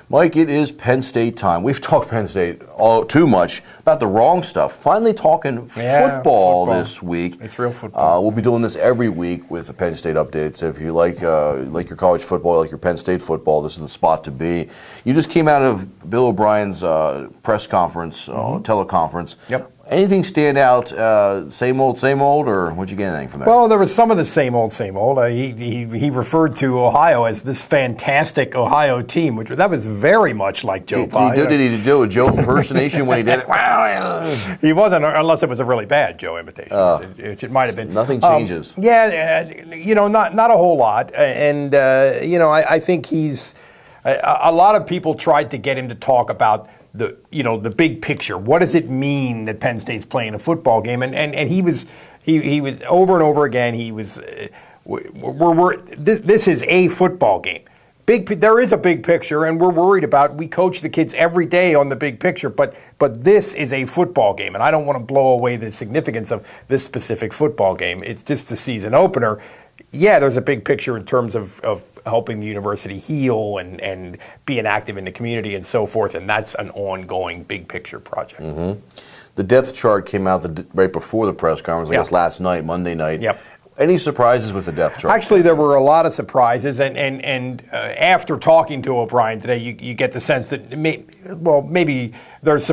Mike, it is Penn State time. We've talked Penn State all too much about the wrong stuff. Finally talking football this week. It's real football. We'll be doing this every week with the Penn State updates. If you like your college football, like your Penn State football, this is the spot to be. You just came out of Bill O'Brien's press conference, teleconference. Yep. Anything stand out, same old, or what'd you get anything from that? Well, there was some of the same old. He referred to Ohio as this fantastic Ohio team, which that was very much like Joe Pye. Did he do a Joe impersonation when he did it? He wasn't, unless it was a really bad Joe imitation. It might have been. Nothing changes. Not a whole lot. And, I think he's a lot of people tried to get him to talk about the big picture. What does it mean that Penn State's playing a football game? And he was over and over again. He was this is a football game. There is a big picture, and we're worried about. We coach the kids every day on the big picture, but this is a football game, and I don't want to blow away the significance of this specific football game. It's just a season opener. Yeah, there's a big picture in terms of helping the university heal and being active in the community and so forth, and that's an ongoing big picture project. Mm-hmm. The depth chart came out right before the press conference, I guess last night, Monday night. Yep. Any surprises with the depth chart? Actually, there were a lot of surprises, and after talking to O'Brien today, you get the sense that maybe there's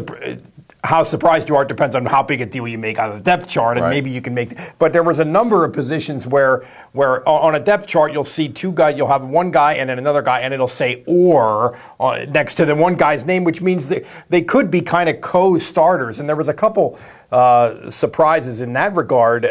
how surprised you are depends on how big a deal you make out of the depth chart, and maybe you can make. But there was a number of positions where on a depth chart you'll see two guys. You'll have one guy and then another guy, and it'll say "or" next to the one guy's name, which means that they could be kind of co-starters. And there was a couple surprises in that regard.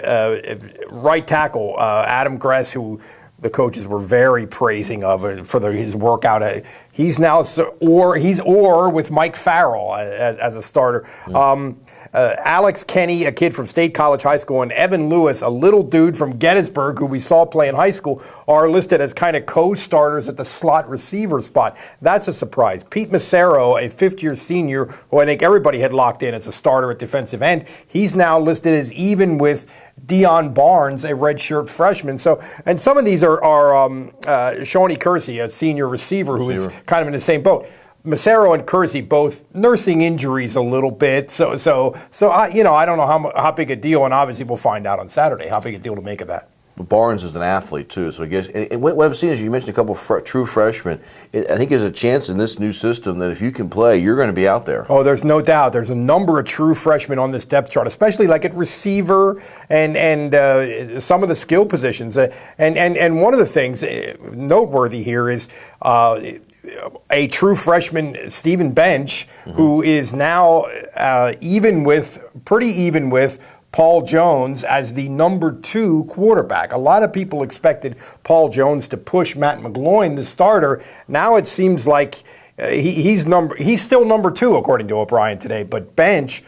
Right tackle Adam Gress, who the coaches were very praising of for his workout. He's now with Mike Farrell as a starter. Alex Kenny, a kid from State College High School, and Evan Lewis, a little dude from Gettysburg who we saw play in high school, are listed as kind of co-starters at the slot receiver spot. That's a surprise. Pete Massero, a fifth-year senior, who I think everybody had locked in as a starter at defensive end, he's now listed as even with Deion Barnes, a redshirt freshman. And some of these are Shawnee Kersey, a senior receiver who is kind of in the same boat. Massero and Kersey both nursing injuries a little bit, so I don't know how big a deal, and obviously we'll find out on Saturday how big a deal to make of that. But Barnes is an athlete too, so I guess what I've seen is you mentioned a couple of true freshmen. I think there's a chance in this new system that if you can play, you're going to be out there. Oh, there's no doubt. There's a number of true freshmen on this depth chart, especially like at receiver and some of the skill positions. And one of the things noteworthy here is a true freshman, Stephen Bench, who is now pretty even with Paul Jones as the number 2 quarterback. A lot of people expected Paul Jones to push Matt McGloin, the starter. Now it seems like he's still number 2 according to O'Brien today. But Bench,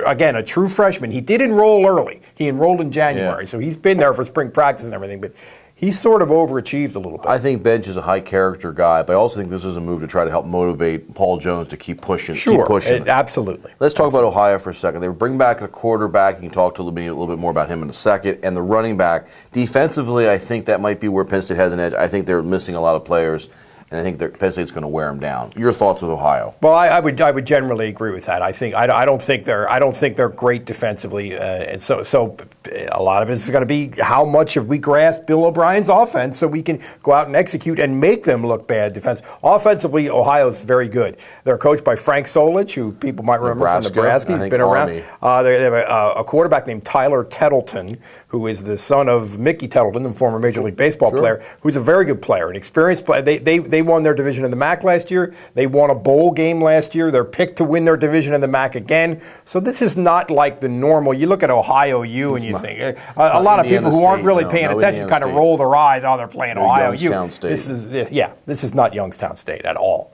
again, a true freshman. He did enroll early. He enrolled in January, so he's been there for spring practice and everything. But he's sort of overachieved a little bit. I think Bench is a high-character guy, but I also think this is a move to try to help motivate Paul Jones to keep pushing. Sure, keep pushing. Absolutely. Let's talk about Ohio for a second. They bring back a quarterback. You can talk to me a little bit more about him in a second. And the running back. Defensively, I think that might be where Penn State has an edge. I think they're missing a lot of players, and I think Penn State's going to wear them down. Your thoughts with Ohio? Well, I would generally agree with that. I don't think they're great defensively, and so a lot of it is going to be how much have we grasped Bill O'Brien's offense so we can go out and execute and make them look bad defense. Offensively, Ohio's very good. They're coached by Frank Solich, who people might remember from Nebraska. He's been around. They have a quarterback named Tyler Tettleton, who is the son of Mickey Tettleton, the former Major League Baseball player, who's a very good player, an experienced player. They won their division in the MAC last year. They won a bowl game last year. They're picked to win their division in the MAC again. So this is not like the normal. You look at Ohio U and you think a lot of people who aren't really paying attention kind of roll their eyes. Oh, they're playing Ohio U. State. This is not Youngstown State at all.